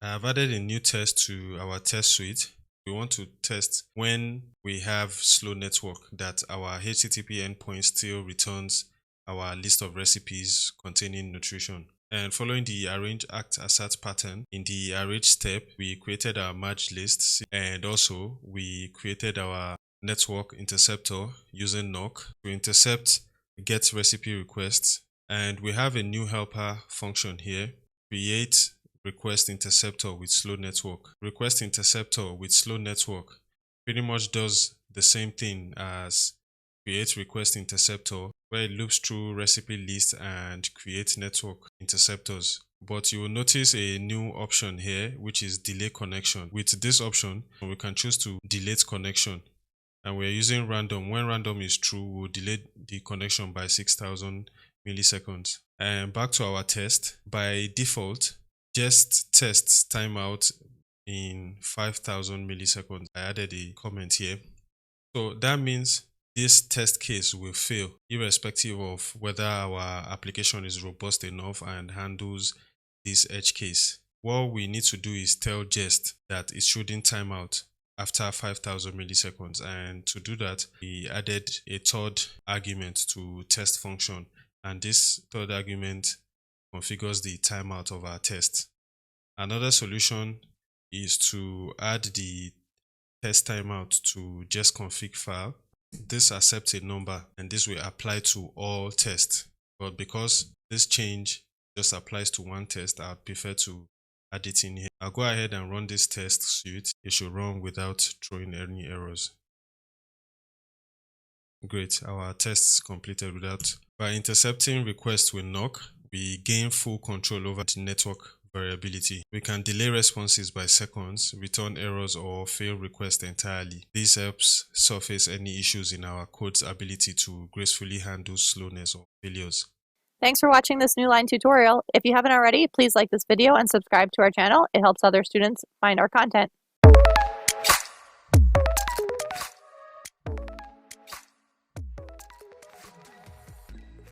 I have added a new test to our test suite. We want to test when we have slow network that our HTTP endpoint still returns our list of recipes containing nutrition. And following the arrange act assert pattern, in the arrange step, we created our merge lists, and also we created our network interceptor using Nock to intercept get recipe requests. And we have a new helper function here, create request interceptor with slow network. Request interceptor with slow network pretty much does the same thing as create request interceptor, where it loops through recipe list and create network interceptors. But you will notice a new option here, which is delay connection. With this option, we can choose to delete connection. And we're using random. When random is true, we'll delete the connection by 6,000 milliseconds. And back to our test. By default, Jest tests timeout in 5,000 milliseconds. I added a comment here. So that means this test case will fail irrespective of whether our application is robust enough and handles this edge case. What we need to do is tell Jest that it shouldn't time out after 5,000 milliseconds, and to do that we added a third argument to test function, and this third argument configures the timeout of our test. Another solution is to add the test timeout to Jest config file. This accepts a number and this will apply to all tests, but because this change just applies to one test, I would prefer to add it in here. I'll go ahead and run this test suite. It should run without throwing any errors. Great, our tests completed without. By intercepting requests with Nock, we gain full control over the network variability. We can delay responses by seconds, return errors, or fail requests entirely. This helps surface any issues in our code's ability to gracefully handle slowness or failures. Thanks for watching this Newline tutorial. If you haven't already, please like this video and subscribe to our channel. It helps other students find our content.